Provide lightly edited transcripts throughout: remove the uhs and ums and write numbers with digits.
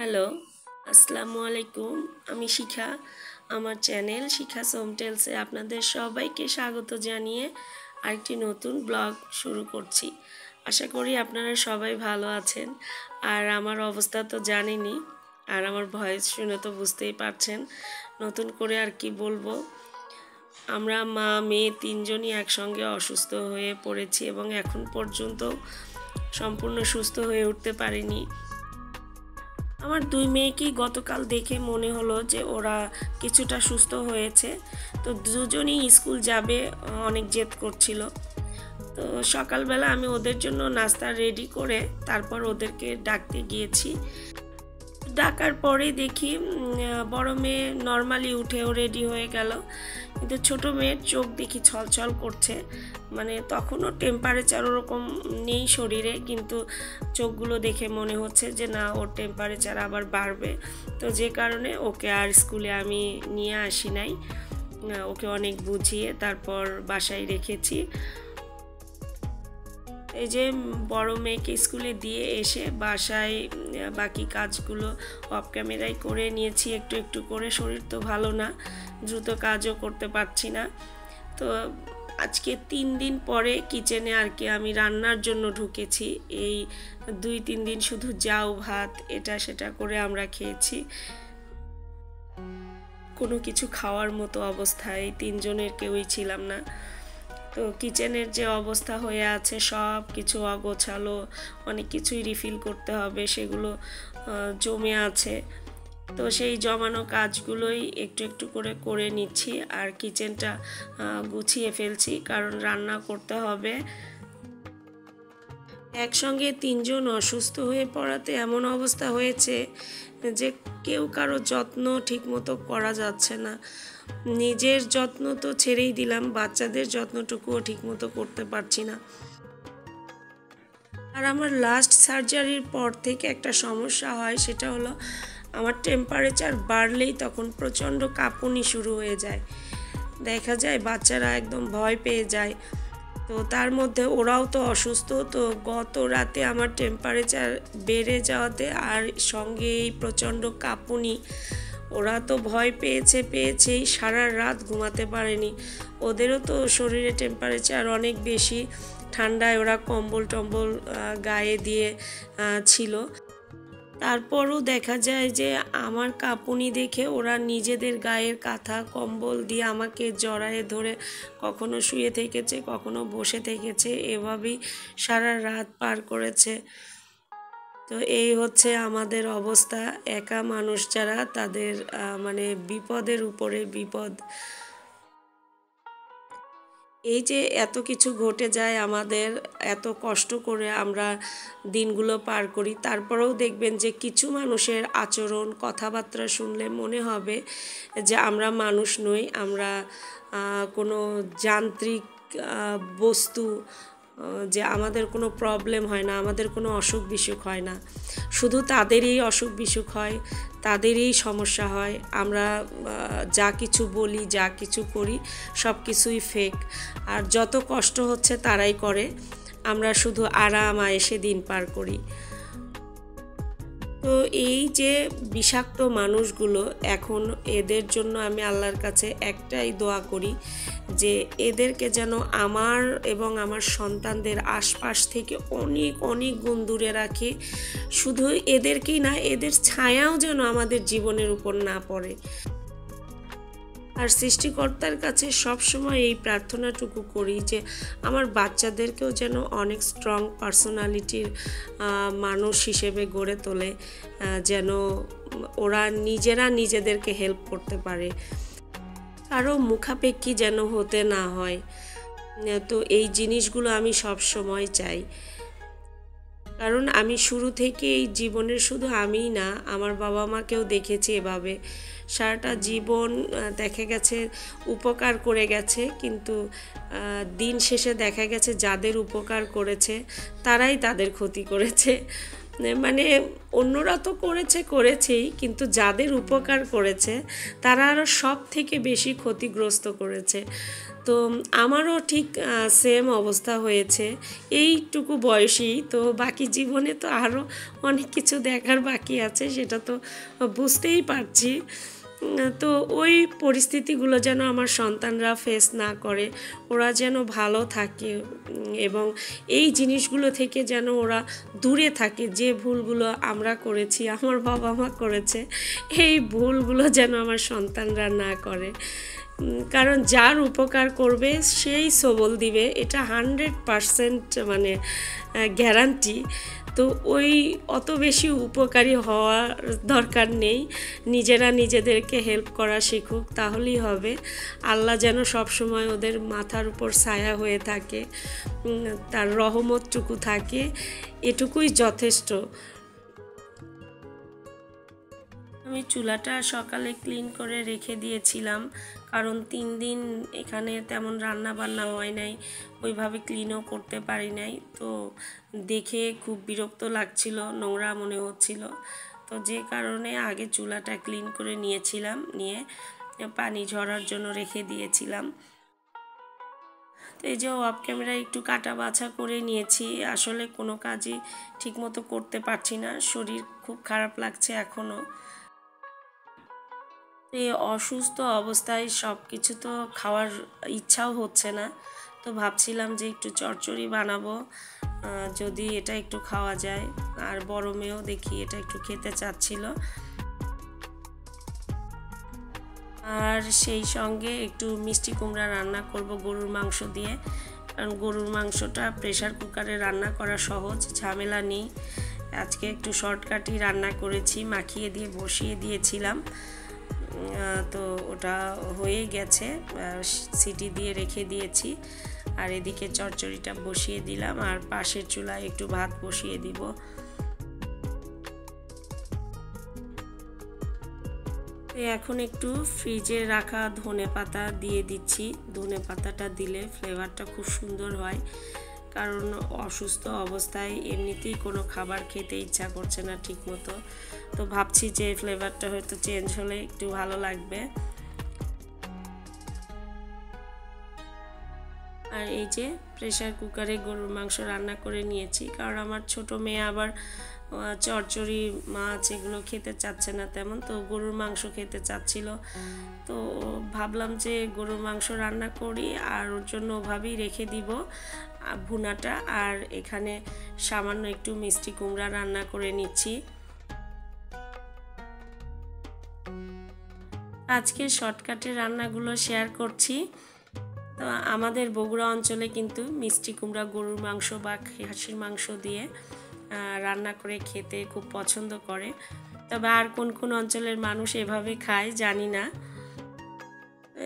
Hello, আসসালামু আলাইকুম। আমি শিখা। আমার চ্যানেল শিখাস হোম টেলসে আপনাদের সবাইকে স্বাগত জানিয়ে আরেকটি নতুন ব্লগ শুরু করছি। আশা করি আপনারা সবাই ভালো আছেন। আর আমার অবস্থা তো জানেনই, আর আমার ভয়েস শুনে তো বুঝতেই পারছেন। নতুন করে আর কি বলবো, আমরা মা মেয়ে তিনজনই একসঙ্গে অসুস্থ হয়ে পড়েছি এবং এখন পর্যন্ত সম্পূর্ণ সুস্থ হয়ে উঠতে পারিনি। আমার দুই মেয়েকেই গতকাল দেখে মনে হলো যে ওরা কিছুটা সুস্থ হয়েছে। তো দুজনই স্কুল যাবে, অনেক জেদ করছিল। তো সকালবেলা আমি ওদের জন্য নাস্তা রেডি করে তারপর ওদেরকে ডাকতে গিয়েছি। ডাকার পরে দেখি বড় মেয়ে নর্মালি উঠেও রেডি হয়ে গেল, কিন্তু ছোট মেয়ের চোখ দেখি ছলছল করছে। মানে তখনও টেম্পারেচার ওরকম নেই শরীরে, কিন্তু চোখগুলো দেখে মনে হচ্ছে যে না, ওর টেম্পারেচার আবার বাড়বে। তো যে কারণে ওকে আর স্কুলে আমি নিয়ে আসি নাই, ওকে অনেক বুঝিয়ে তারপর বাসায় রেখেছি। এই যে বড় মেয়েকে স্কুলে দিয়ে এসে বাসায় বাকি কাজগুলো অফ ক্যামেরায় করে নিয়েছি একটু একটু করে। শরীর তো ভালো না, দ্রুত কাজও করতে পারছি না। তো আজকে 3 দিন পরে কিচেনে আর কি আমি রান্নার জন্য ঢুকেছি। এই 2-3 দিন শুধু জাউ ভাত এটা সেটা করে আমরা খেয়েছি। কোনো কিছু খাওয়ার মতো অবস্থায় তিনজনের কেউই ছিলাম না। তো কিচেনের যে অবস্থা হয়ে আছে, সব কিছু অগোছালো, অনেক কিছুই রিফিল করতে হবে, সেগুলো জমে আছে। তো সেই জমানো কাজগুলোই একটু একটু করে করে নিচ্ছি আর কিচেনটা গুছিয়ে ফেলছি, কারণ রান্না করতে হবে। একসঙ্গে তিনজন অসুস্থ হয়ে পড়াতে এমন অবস্থা হয়েছে যে কেউ কারো যত্ন ঠিকমতো করা যাচ্ছে না। নিজের যত্ন তো ছেড়েই দিলাম, বাচ্চাদের যত্নটুকুও ঠিকমতো করতে পারছি না। আর আমার লাস্ট সার্জারির পর থেকে একটা সমস্যা হয়, সেটা হলো আমার টেম্পারেচার বাড়লেই তখন প্রচণ্ড কাঁপুনি শুরু হয়ে যায়। দেখা যায় বাচ্চারা একদম ভয় পেয়ে যায়। তো তার মধ্যে ওরাও তো অসুস্থ। তো গত রাতে আমার টেম্পারেচার বেড়ে যাওয়াতে আর সঙ্গে এই প্রচণ্ড কাঁপুনি, ওরা তো ভয় পেয়েছেই, সারা রাত ঘুমাতে পারেনি। ওদেরও তো শরীরে টেম্পারেচার অনেক বেশি, ঠান্ডায় ওরা কম্বল টম্বল গায়ে দিয়ে ছিল। তারপরও দেখা যায় যে আমার কাঁপুনি দেখে ওরা নিজেদের গায়ের কাঁথা কম্বল দিয়ে আমাকে জড়ায়ে ধরে কখনো শুয়ে থেকেছে, কখনো বসে থেকেছে, এভাবেই সারা রাত পার করেছে। তো এই হচ্ছে আমাদের অবস্থা। একা মানুষ যারা, তাদের মানে বিপদের উপরে বিপদ। এই যে এত কিছু ঘটে যায় আমাদের, এত কষ্ট করে আমরা দিনগুলো পার করি, তারপরেও দেখবেন যে কিছু মানুষের আচরণ কথাবার্তা শুনলে মনে হবে যে আমরা মানুষ নই, আমরা কোনো যান্ত্রিক বস্তু, যে আমাদের কোনো প্রবলেম হয় না, আমাদের কোনো অসুখ বিসুখ হয় না, শুধু তাদেরই অসুখ বিসুখ হয়, তাদেরই সমস্যা হয়। আমরা যা কিছু বলি, যা কিছু করি, সব কিছুই ফেক। আর যত কষ্ট হচ্ছে তারাই করে, আমরা শুধু আরাম আয়েশে দিন পার করি। তো এই যে বিষাক্ত মানুষগুলো, এখন এদের জন্য আমি আল্লাহর কাছে একটাই দোয়া করি যে এদেরকে যেন আমার এবং আমার সন্তানদের আশপাশ থেকে অনেক অনেক গুণ দূরে রাখে। শুধু এদেরকেই না, এদের ছায়াও যেন আমাদের জীবনের উপর না পড়ে। আর সৃষ্টিকর্তার কাছে সবসময় এই প্রার্থনাটুকু করি যে আমার বাচ্চাদেরকেও যেন অনেক স্ট্রং পার্সোনালিটির মানুষ হিসেবে গড়ে তোলে, যেন ওরা নিজেরা নিজেদেরকে হেল্প করতে পারে, কারো মুখাপেক্ষী যেন হতে না হয়। তো এই জিনিসগুলো আমি সব সময় চাই, কারণ আমি শুরু থেকে এই জীবনের শুধু আমিই না, আমার বাবা মাকেও দেখেছি এভাবে সারাটা জীবন দেখা গেছে উপকার করে গেছে, কিন্তু দিন শেষে দেখা গেছে যাদের উপকার করেছে তারাই তাদের ক্ষতি করেছে। মানে অন্যরা তো করেছেই, কিন্তু যাদের উপকার করেছে তারা আরও সব থেকে বেশি ক্ষতিগ্রস্ত করেছে। তো আমারও ঠিক সেম অবস্থা হয়েছে। এইটুকু বয়সেই তো, বাকি জীবনে তো আরও অনেক কিছু দেখার বাকি আছে, সেটা তো বুঝতেই পারছি। তো ওই পরিস্থিতিগুলো যেন আমার সন্তানরা ফেস না করে, ওরা যেন ভালো থাকে এবং এই জিনিসগুলো থেকে যেন ওরা দূরে থাকে। যে ভুলগুলো আমরা করেছি, আমার বাবা মা করেছে, এই ভুলগুলো যেন আমার সন্তানরা না করে। কারণ যার উপকার করবে সেই সবল দিবে, এটা 100% মানে গ্যারান্টি। তো ওই অত বেশি উপকারী হওয়ার দরকার নেই, নিজেরা নিজেদেরকে হেল্প করা শিখুক, তাহলেই হবে। আল্লাহ যেন সবসময় ওদের মাথার উপর ছায়া হয়ে থাকে, তার রহমতটুকু থাকে, এটুকুই যথেষ্ট। আমি চুলাটা সকালে ক্লিন করে রেখে দিয়েছিলাম, কারণ 3 দিন এখানে তেমন রান্না বান্না হয় নাই, ওইভাবে ক্লিনও করতে পারি নাই। তো দেখে খুব বিরক্ত লাগছিল, নোংরা মনে হচ্ছিল। তো যে কারণে আগে চুলাটা ক্লিন করে নিয়েছিলাম, নিয়ে পানি ঝরার জন্য রেখে দিয়েছিলাম। তো এই যে অফ ক্যামেরায় একটু কাটা বাছা করে নিয়েছি। আসলে কোনো কাজই ঠিকমতো করতে পারছি না, শরীর খুব খারাপ লাগছে এখনও। এই অসুস্থ অবস্থায় সব কিছু তো খাওয়ার ইচ্ছাও হচ্ছে না। তো ভাবছিলাম যে একটু চচ্চড়ি বানাবো, যদি এটা একটু খাওয়া যায়। আর বড় মেয়েও দেখি এটা একটু খেতে চাচ্ছিল। আর সেই সঙ্গে একটু মিষ্টি কুমড়া রান্না করব গরুর মাংস দিয়ে, কারণ গরুর মাংসটা প্রেসার কুকারে রান্না করা সহজ, ঝামেলা নেই। আজকে একটু শর্টকাটই রান্না করেছি, মাখিয়ে দিয়ে বসিয়ে দিয়েছিলাম। তো ওটা হয়ে গেছে, সিটি দিয়ে রেখে দিয়েছি। আর এদিকে চচ্চড়িটা বসিয়ে দিলাম, আর পাশের চুলায় একটু ভাত বসিয়ে দিব। এখন একটু ফ্রিজে রাখা ধনেপাতা দিয়ে দিচ্ছি। ধনেপাতাটা দিলে ফ্লেভারটা খুব সুন্দর হয়, কারণ অসুস্থ অবস্থায় এমনিতেই কোনো খাবার খেতে ইচ্ছা করছে না ঠিকমতো। তো ভাবছি যে ফ্লেভারটা হয়তো চেঞ্জ হলে একটু ভালো লাগবে। আর এই যে প্রেসার কুকারে গরুর মাংস রান্না করে নিয়েছি, কারণ আমার ছোট মেয়ে আবার চচ্চড়ি মাছ এগুলো খেতে চাচ্ছে না তেমন, তো গরুর মাংস খেতে চাচ্ছিল। তো ভাবলাম যে গরুর মাংস রান্না করি, আর ওর জন্য ওভাবেই রেখে দিব ভুনাটা। আর এখানে সামান্য একটু মিষ্টি কুমড়া রান্না করে নিচ্ছি। আজকে শর্টকাটে রান্নাগুলো শেয়ার করছি। তো আমাদের বগুড়া অঞ্চলে কিন্তু মিষ্টি কুমড়া গরুর মাংস বা খাসির মাংস দিয়ে রান্না করে খেতে খুব পছন্দ করে। তবে আর কোন কোন অঞ্চলের মানুষ এভাবে খায় জানি না।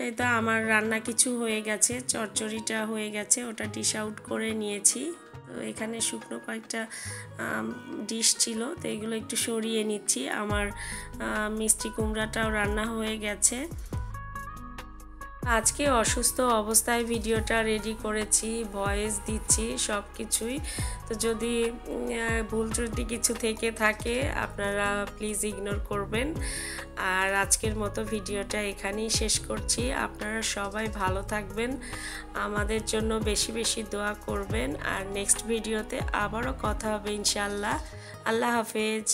এই তো আমার রান্না কিছু হয়ে গেছে, চচ্চড়িটা হয়ে গেছে, ওটা ডিশ আউট করে নিয়েছি। তো এখানে শুকনো কয়েকটা ডিশ ছিল, তো এগুলো একটু সরিয়ে নিচ্ছি। আমার মিষ্টি কুমড়াটাও রান্না হয়ে গেছে। আজকে অসুস্থ অবস্থায় ভিডিওটা রেডি করেছি, ভয়েস দিচ্ছি সব কিছুই। তো যদি ভুল ত্রুটি কিছু থেকে থাকে আপনারা প্লিজ ইগনোর করবেন। আর আজকের মতো ভিডিওটা এখানেই শেষ করছি। আপনারা সবাই ভালো থাকবেন, আমাদের জন্য বেশি বেশি দোয়া করবেন। আর নেক্সট ভিডিওতে আবারও কথা হবে ইনশাআল্লাহ। আল্লাহ হাফেজ।